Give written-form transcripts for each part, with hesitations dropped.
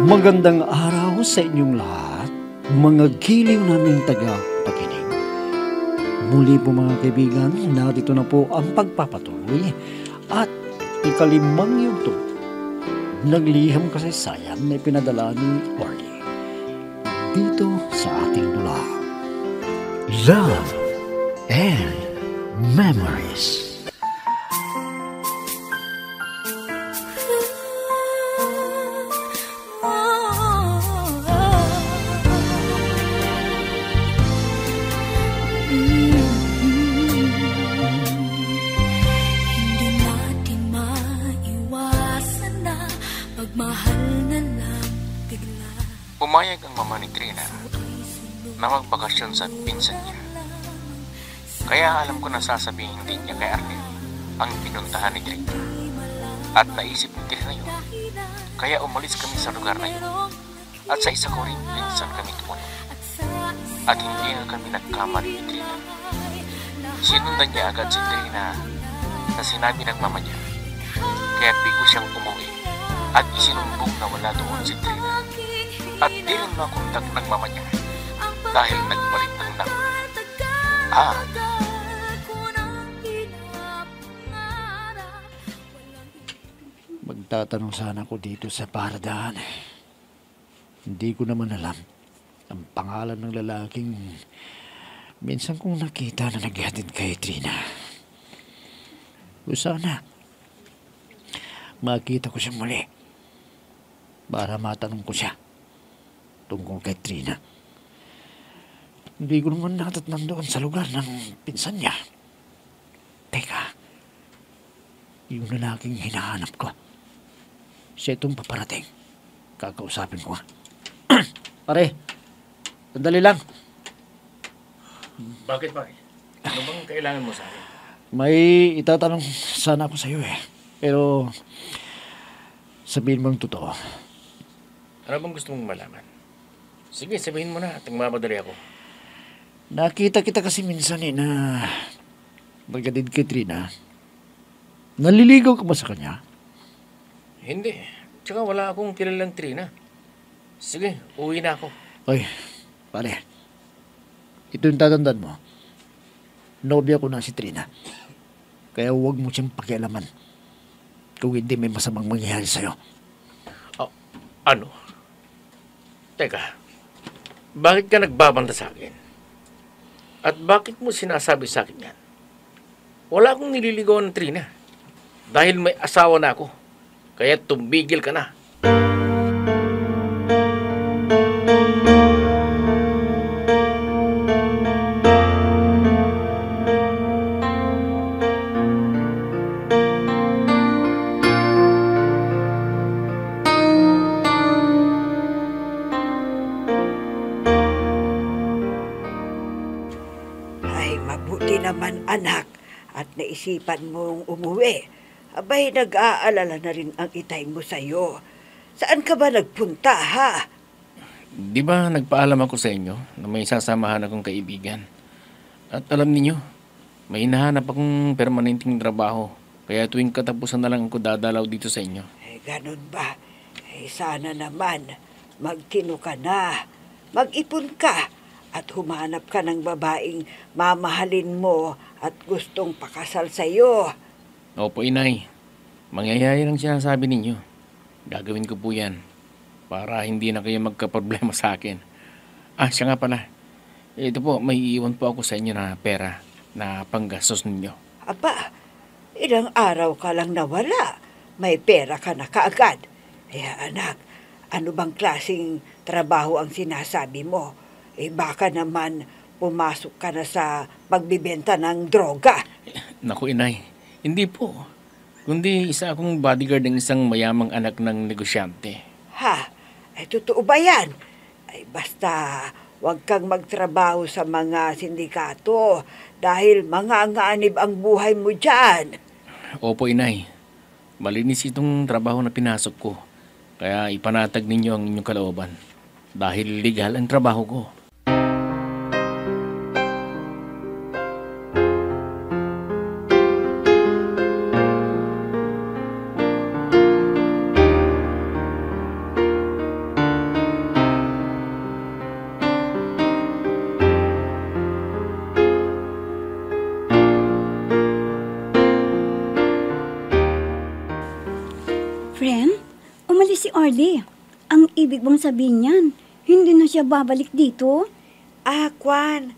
Magandang araw sa inyong lahat, mga giliw naming taga-pakinig. Muli po mga kaibigan, narito na po ang pagpapatuloy at ikalimang yugto. Nagliham kasaysayan na pinadala ni Orly dito sa ating dula. Love and Memories. Pumayag ang mama ni Trina na magbakasyon sa pinsan niya. Kaya alam ko na sasabihin din niya kay Arnel ang pinuntahan ni Trina. At naisip ni Trina yun. Kaya umalis kami sa lugar na yun. At sa isa ko rin pinsan kami tumunod. At hindi na kami nagkamali ni Trina. Sinundan niya agad si Trina sa sinabi ng mama niya. Kaya bigo siyang umuwi at isinumbong na wala doon si Trina. At di rin makontak ng mama niya dahil nagpalit ng number. Magtatanong sana ko dito sa paradahan. Hindi ko naman alam ang pangalan ng lalaking minsan kong nakita na naghatid kay Trina. O sana makita ko siya muli para matanong ko siya tungkol kay Trina. Hindi ko naman natatnan doon sa lugar ng pinsan niya. Teka, yung lalaking hinahanap ko, siya itong paparating. Kakausapin ko nga. Pare, sandali lang. Bakit pare? Ano bang kailangan mo sa akin? May itatanong sana ako sa iyo eh. Pero sabihin mo ang totoo. Ano bang gusto mong malaman? Sige, sabihin mo na at magmamadali ako. Nakita kita kasi minsan na magkatid kay Trina. Naliligaw ka ba sa kanya? Hindi. Tsaka wala akong kilalang Trina. Sige, uwi na ako. Oy, pare. Ito yung tatandaan mo. Nobya ko na si Trina. Kaya huwag mo siyang pakialaman kung hindi may masamang mangyayari sa'yo. Ano? Teka, bakit ka nagbabanta sa akin? At bakit mo sinasabi sa akin yan? Wala akong nililigawan ng Trina. Dahil may asawa na ako. Kaya tumigil ka na. Naman anak at naisipan mong umuwi. Abay, nag-aalala na rin ang itay mo sa'yo. Saan ka ba nagpunta, ha? Di ba nagpaalam ako sa inyo na may sasamahan akong kaibigan? At alam niyo, may hinahanap akong permanenteng trabaho. Kaya tuwing katapusan na lang ako dadalaw dito sa inyo. Ganun ba? Sana naman, magtino ka na. Mag-ipon ka. At humanap ka ng babaeng mamahalin mo at gustong pakasal sa iyo. Opo, inay. Mangyayari lang sinasabi ninyo. Gagawin ko po yan para hindi na kayo magka-problema sa akin. Siya nga pala. Ito po, may iiwan po ako sa inyo na pera na panggastos ninyo. Aba, ilang araw ka lang nawala. May pera ka na kaagad. Anak, ano bang klaseng trabaho ang sinasabi mo? Baka naman pumasok ka na sa pagbibenta ng droga. Naku, inay. Hindi po. Kundi isa akong bodyguard ng isang mayamang anak ng negosyante. Ha? Totoo ba yan? Basta huwag kang magtrabaho sa mga sindikato dahil manganganib ang buhay mo dyan. Opo, inay. Malinis itong trabaho na pinasok ko. Kaya ipanatag ninyo ang inyong kalooban. Dahil legal ang trabaho ko. Mardy, ang ibig bang sabihin niyan, hindi na siya babalik dito? Kwan,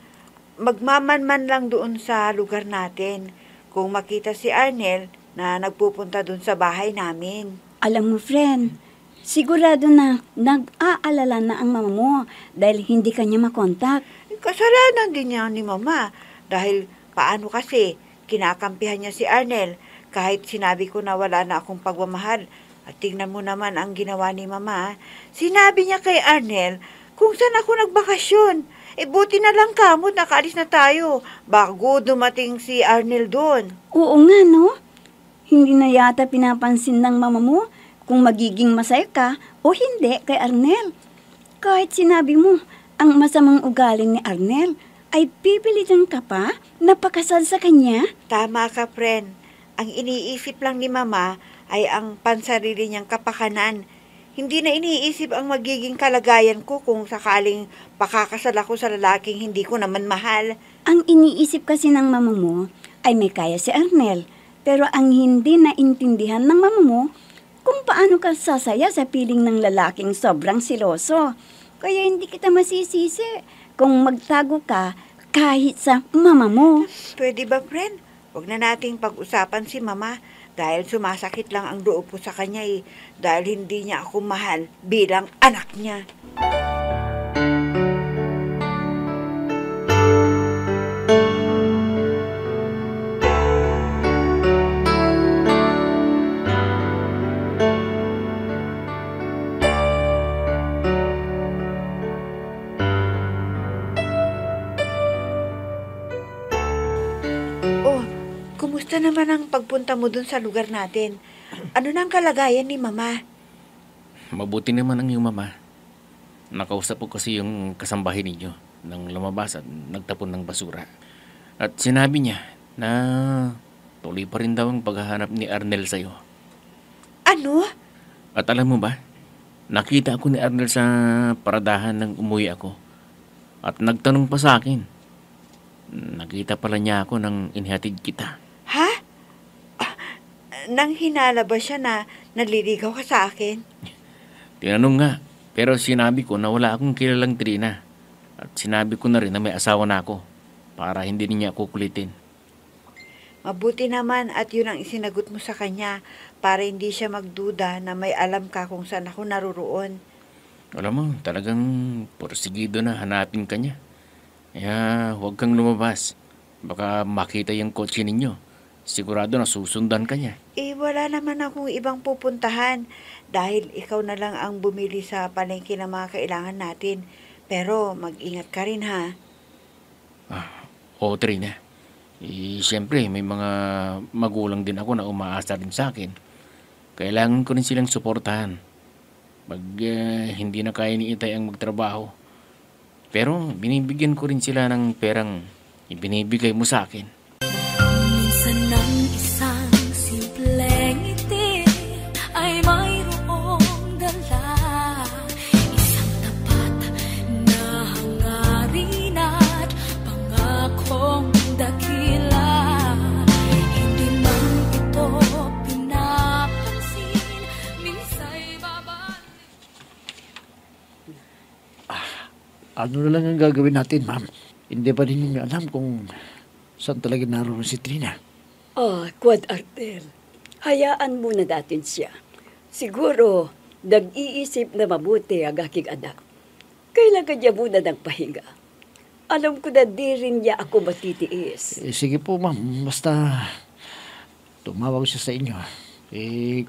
magmamanman lang doon sa lugar natin. Kung makita si Arnel na nagpupunta doon sa bahay namin. Alam mo, friend, sigurado na nag-aalala na ang mama mo dahil hindi kanya makontak. Kasalanan din niya ni Mama. Dahil paano kasi, kinakampihan niya si Arnel kahit sinabi ko na wala na akong pagmamahal. At tingnan mo naman ang ginawa ni Mama. Sinabi niya kay Arnel kung saan ako nagbakasyon. Buti na lang kamot, nakaalis na tayo bago dumating si Arnel doon. Oo nga, no? Hindi na yata pinapansin ng mama mo kung magiging masaya ka o hindi kay Arnel. Kahit sinabi mo ang masamang ugaling ni Arnel, ay pipilitan ka pa na pakasal sa kanya? Tama ka, friend. Ang iniisip lang ni Mama ay ang pansarili niyang kapakanan. Hindi na iniisip ang magiging kalagayan ko kung sakaling pakakasal ako sa lalaking hindi ko naman mahal. Ang iniisip kasi ng mama mo ay may kaya si Arnel, pero ang hindi naintindihan ng mama mo kung paano ka sasaya sa piling ng lalaking sobrang siloso. Kaya hindi kita masisisi kung magtago ka kahit sa mama mo. Pwede ba, friend? Huwag na nating pag-usapan si Mama dahil sumasakit lang ang loob ko sa kanya dahil hindi niya ako mahal bilang anak niya. Kumusta naman ang pagpunta mo dun sa lugar natin? Ano na ang kalagayan ni Mama? Mabuti naman ang iyong mama. Nakausap ko kasi yung kasambahay ninyo nang lumabas at nagtapon ng basura. At sinabi niya na tuloy pa rin daw ang paghahanap ni Arnel sa'yo. Ano? At alam mo ba, nakita ako ni Arnel sa paradahan nang umuwi ako. At nagtanong pa sa akin. Nakita pala niya ako nang inihatid kita. Ha? Nang hinala ba siya na naliligaw ka sa akin? Tinanong nga, pero sinabi ko na wala akong kilalang Trina. At sinabi ko na rin na may asawa na ako para hindi niya ako kulitin. Mabuti naman at yun ang isinagot mo sa kanya para hindi siya magduda na may alam ka kung saan ako naruroon. Alam mo, talagang porsigido na hanapin ka niya. Kaya huwag kang lumabas. Baka makita yung kotse ninyo. Sigurado na susundan ka niya. Wala naman akong ibang pupuntahan dahil ikaw na lang ang bumili sa palengke ng mga kailangan natin. Pero mag-ingat ka rin, ha? Oo, Trina. Siyempre, may mga magulang din ako na umaasa rin sa akin. Kailangan ko rin silang suportahan. Pag hindi na kaya ni Itay ang magtrabaho. Pero binibigyan ko rin sila ng perang ibinibigay mo sa akin. Minsan ng isang simpleng ngiti ay mayroong dala, isang tapat na hangarin at pangakong dakila. Hindi man ito pinapansin, minsa'y babalik. Ano na lang ang gagawin natin, ma'am? Hindi pa rin ninyo alam kung saan talaga naroon si Trina. Quad Artel, hayaan muna natin siya. Siguro, nag-iisip na mabuti ang aking anak. Kailangan niya muna ng pahinga. Alam ko na di rin niya ako matitiis. Sige po, ma'am. Basta tumawag siya sa inyo.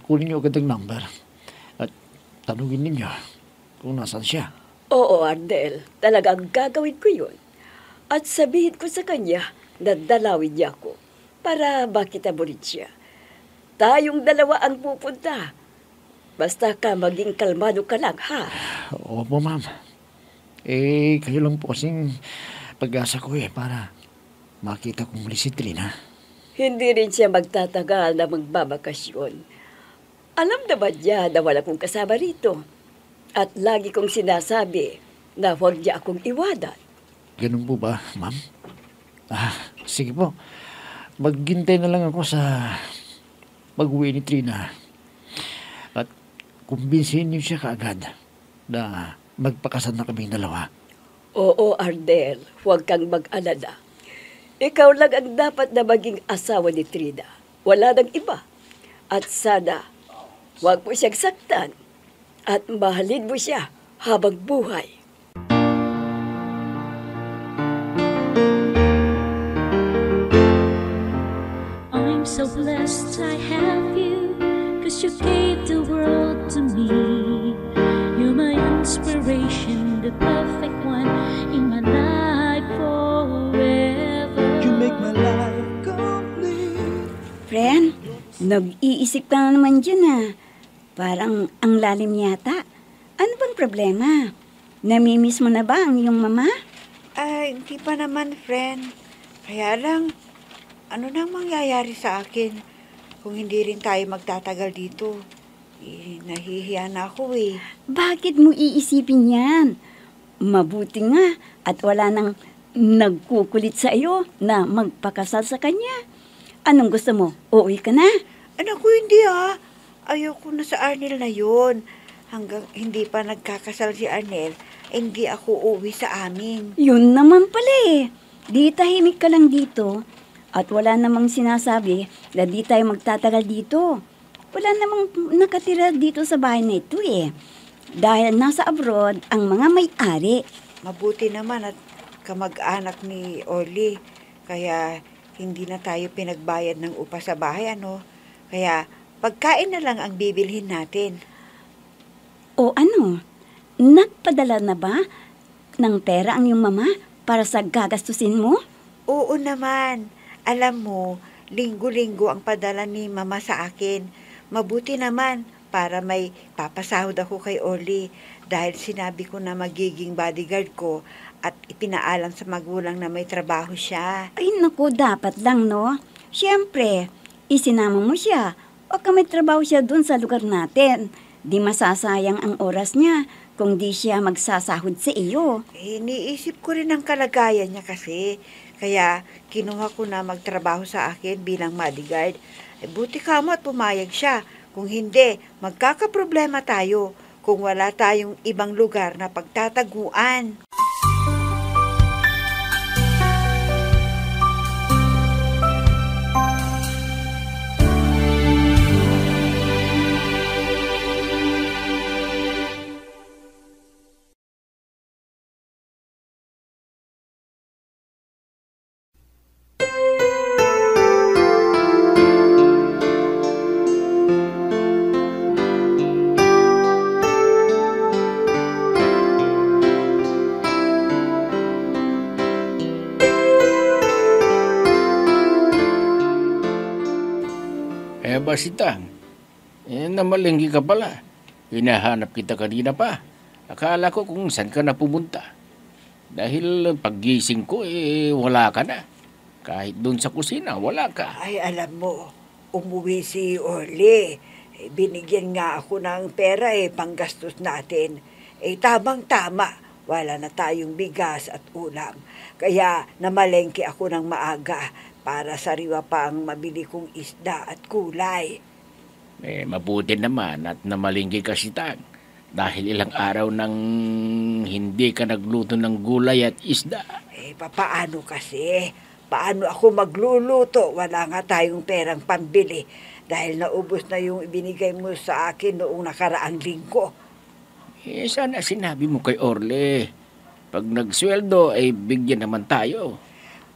Kunin niyo agad ang number. At tanungin ninyo kung nasaan siya. Oo, Ardel. Talagang gagawin ko yun. At sabihin ko sa kanya na dalawin niya ako para makita mo rin siya. Tayong dalawa ang pupunta. Basta ka maging kalmado ka lang, ha? Opo, ma'am. Kayo lang po kasing pag-asa ko para makita ko muli si Trina. Hindi rin siya magtatagal na magbabakasyon. Alam naman niya na wala kong kasama rito. At lagi kong sinasabi na huwag niya akong iwanan. Ganun po ba, ma'am? Sige po. Maghintay na lang ako sa pag-uwi ni Trina. At kumbinsihin niyo siya kaagad na magpakasal na kaming dalawa. Oo, Ardel, huwag kang mag-alala. Ikaw lang ang dapat na maging asawa ni Trina. Wala nang iba. At sana, huwag mo siyang saktan at mahalin mo siya habang buhay. I'm so blessed I have you, 'cause you gave the world to me. You're my inspiration, the perfect one in my life forever. You make my life complete. Friend, nag-iisip ka na naman dyan ah. Parang ang lalim yata. Ano bang problema? Namimiss mo na ba ang iyong mama? Ay, hindi pa naman, friend. Kaya lang, ano nang mangyayari sa akin kung hindi rin tayo magtatagal dito? Nahihiya na ako eh. Bakit mo iisipin yan? Mabuti nga at wala nang nagkukulit sa iyo na magpakasal sa kanya. Anong gusto mo? Uuwi ka na? Anak ko, hindi ah. Ayoko na sa Arnel na yon. Hanggang hindi pa nagkakasal si Arnel, hindi ako uuwi sa amin. Yun naman pala eh. Di tahimik ka lang dito at wala namang sinasabi na di tayo magtatagal dito. Wala namang nakatira dito sa bahay na ito eh. Dahil nasa abroad ang mga may-ari. Mabuti naman at kamag-anak ni Orly. Kaya hindi na tayo pinagbayad ng upa sa bahay, ano? Kaya pagkain na lang ang bibilhin natin. O ano, nagpadala na ba ng pera ang iyong mama para sa gagastusin mo? Oo naman. Alam mo, linggo-linggo ang padala ni mama sa akin. Mabuti naman para may papasahod ako kay Orly dahil sinabi ko na magiging bodyguard ko at ipinaalam sa magulang na may trabaho siya. Ay naku, dapat lang no. Siyempre, isinama mo siya. O may trabaho siya dun sa lugar natin. Di masasayang ang oras niya kung di siya magsasahod sa iyo. Iniisip ko rin ang kalagayan niya kasi. Kaya kinuha ko na magtrabaho sa akin bilang bodyguard. Buti ka mo at pumayag siya. Kung hindi, magkakaproblema tayo kung wala tayong ibang lugar na pagtataguan. Basitang, namalenggi ka pala. Hinahanap kita kanina pa. Akala ko kung saan ka na pumunta. Dahil paggising ko, wala ka na. Kahit doon sa kusina, wala ka. Ay, alam mo, umuwi si Orly. Binigyan nga ako ng pera panggastos natin. Tamang-tama, wala na tayong bigas at ulam. Kaya namalengke ako ng maaga para sariwa pa ang mabili kong isda at kulay. Mabuti naman at namalinggi ka sitang. Dahil ilang araw nang hindi ka nagluto ng gulay at isda. Papaano kasi? Paano ako magluluto? Wala nga tayong perang pambili. Dahil naubos na yung ibinigay mo sa akin noong nakaraang linggo. Sana sinabi mo kay Orly. Pag nagsweldo, bigyan naman tayo.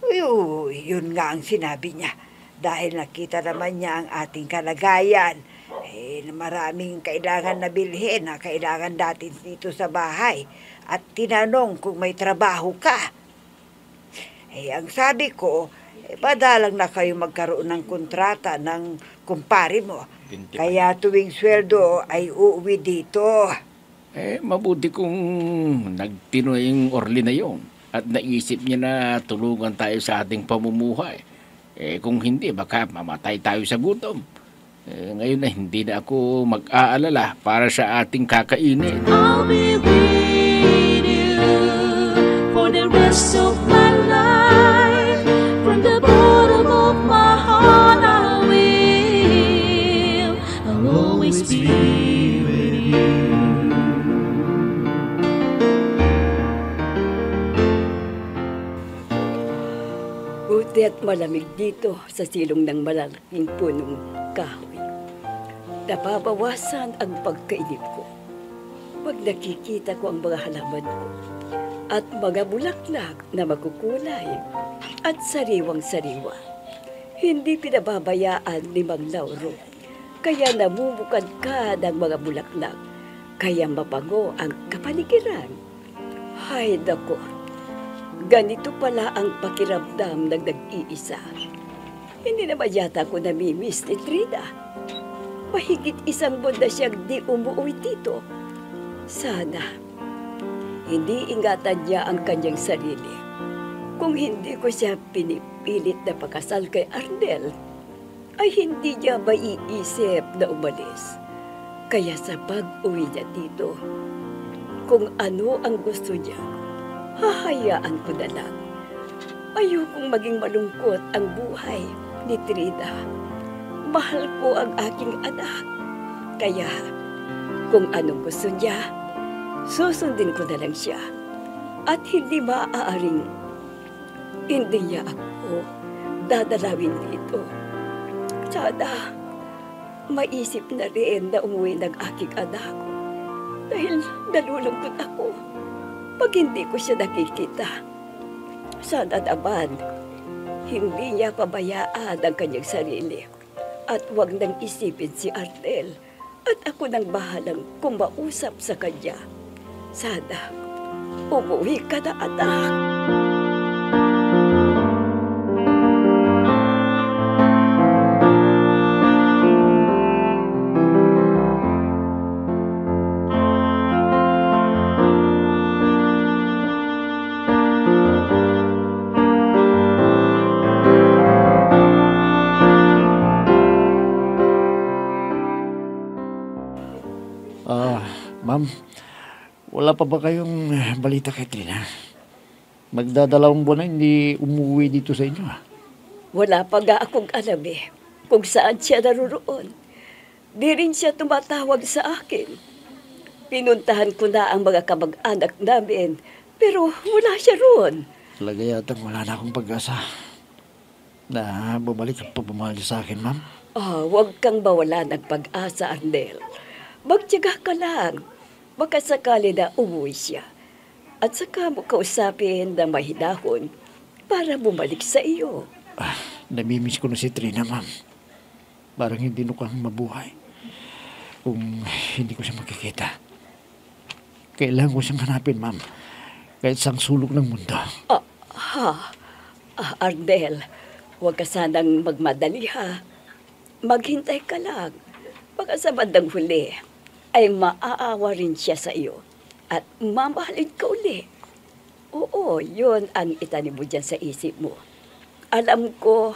Yun nga ang sinabi niya. Dahil nakita naman niya ang ating kalagayan. Maraming kailangan na bilhin na kailangan natin dito sa bahay. At tinanong kung may trabaho ka. Ang sabi ko, padalang na kayo magkaroon ng kontrata ng kumpare mo. Kaya tuwing sweldo ay uuwi dito. Mabuti kung nagtino yung Orly na yun. At naisip niya na tulungan tayo sa ating pamumuhay. Kung hindi, baka mamatay tayo sa gutom. Ngayon na hindi na ako mag-aalala para sa ating kakainin. I'll be with you for the rest of my life. From the bottom of my heart I will. I'll always be with you. Buti at malamig dito sa silong ng malalaking punong kahoy. Nababawasan ang pagkainip ko pag nakikita ko ang mga halaman ko at mga bulaklak na makukulay at sariwang-sariwa. Hindi pinababayaan ni Mang Lauro, kaya namumukad ka ng mga bulaklak, kaya mabango ang kapaligiran. Hay nako, ganito pala ang pakiramdam ng nag-iisa. Hindi naman yata ako namimiss ni Trina. Mahigit isang buwan na siyang di umuwi dito. Sana, hindi ingatan niya ang kanyang sarili. Kung hindi ko siya pinipilit na pakasal kay Arnel, ay hindi niya maiisip na umalis. Kaya sa pag-uwi niya dito, kung ano ang gusto niya, hahayaan ko na lang. Ayokong maging malungkot ang buhay ni Trina. Mahal ko ang aking anak. Kaya, kung anong gusto niya, susundin ko na lang siya. At hindi maaaring hindi niya ako dadalawin dito. Sana, maisip na rin na umuwi ng aking anak. Dahil nalulungkot ako pag hindi ko siya nakikita. Sana naman, hindi niya pabayaan ang kanyang sarili. At huwag nang isipin si Arnel. At ako nang bahalang kumausap sa kanya. Sana, umuwi ka na, anak. Ma'am, wala pa ba kayong balita kay Trina? Magdadalawang buwan na hindi umuwi dito sa inyo. Wala pa nga akong alam kung saan siya naroon. Di rin siya tumatawag sa akin. Pinuntahan ko na ang mga kamag-anak namin, pero wala siya roon. Talaga yatang wala na akong pag-asa na bumalik ang pagmamahal sa akin, ma'am. Huwag kang mawala ng pag-asa, Arnel. Magtiyaga ka lang. Baka sakali na umuwi siya. At saka mo kausapin na mahinahon para bumalik sa iyo. Namimiss ko na si Trina, ma'am. Parang hindi ko kang mabuhay kung hindi ko siya makikita. Kailangan ko siyang hanapin, ma'am. Kahit sang sulok ng mundo. Arnel, huwag ka sanang magmadali, ha. Maghintay ka lang. Baka sa bandang huli ay maaawa rin siya sa iyo at mamahalin ka uli. Oo, yun ang itanim mo dyan sa isip mo. Alam ko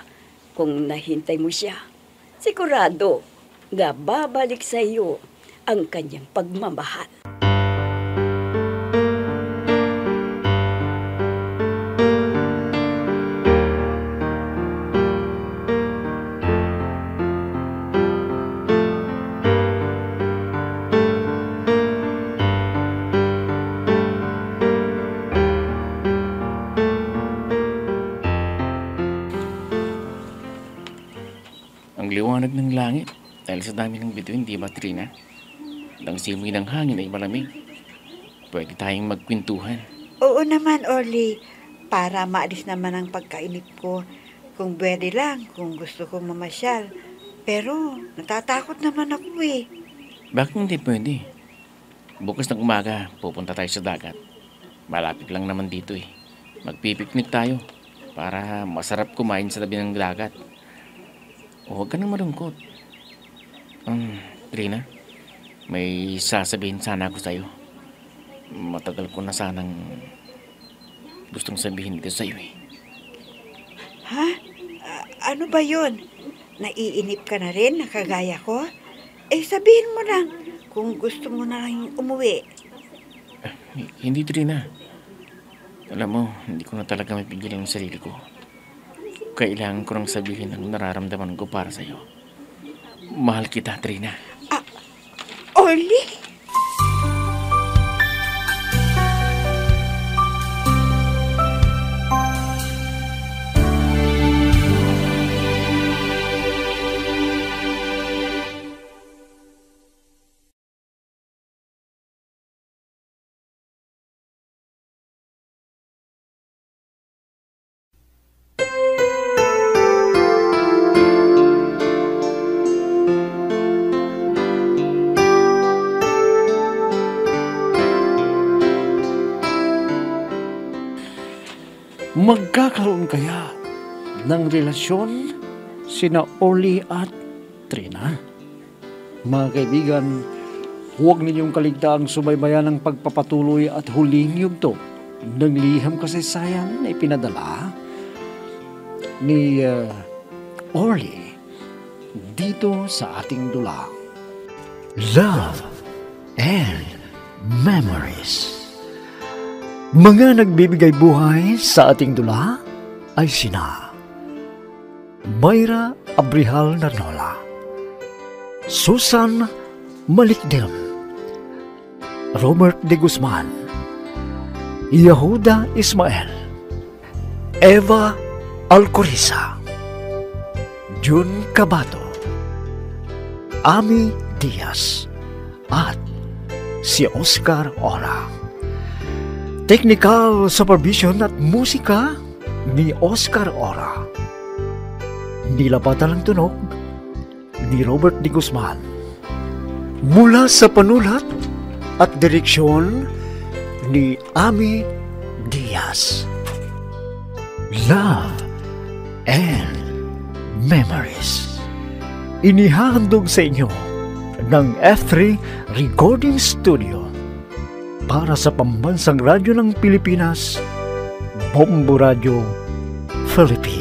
kung nahintay mo siya, sigurado na babalik sa iyo ang kanyang pagmamahal. Liwanag ng langit dahil sa dami ng bituin, di ba, Trina? Ang simoy ng hangin ay malamig. Pwede tayong magkwentuhan. Oo naman, Orly. Para maalis naman ang pagkainip ko. Kung pwede lang, kung gusto kong mamasyal. Pero natatakot naman ako eh. Bakit hindi pwede? Bukas ng umaga, pupunta tayo sa dagat. Malapit lang naman dito eh. Magpipiknik tayo para masarap kumain sa tabi ng dagat. Huwag ka nang malungkot. Trina, may sasabihin sana ako sa'yo. Matagal ko na sanang gustong sabihin dito sa'yo eh. Ha? Ano ba yun? Naiinip ka na rin, nakagaya ko? Sabihin mo lang kung gusto mo na lang umuwi. Hindi, Trina. Alam mo, hindi ko na talaga mapigilan ang sarili ko. Kailangan ko nang sabihin ang nararamdaman ko para sa'yo. Mahal kita, Trina. Orly? Magkakaroon kaya ng relasyon sina Orly at Trina? Mga kaibigan, huwag ninyong kaligtaang subaybayan ang pagpapatuloy at huling yugto ng liham kasaysayan na ipinadala ni Orly dito sa ating dulang. Love and Memories. Mga nagbibigay buhay sa ating dula ay sina Mayra Abrihal Narnola, Susan Malikdem, Robert de Guzman, Yehuda Ismael, Eva Alcoriza, Jun Cabato, Ami Diaz, at si Oscar Ora. Technical supervision at musika ni Oscar Ora. Nilapatan ng tunog ni Robert de Guzman. Mula sa panulat at direksyon ni Ami Diaz. Love and Memories. Inihahandog sa inyo ng F3 Recording Studio para sa Pambansang Radyo ng Pilipinas, Bombo Radio, Philippines.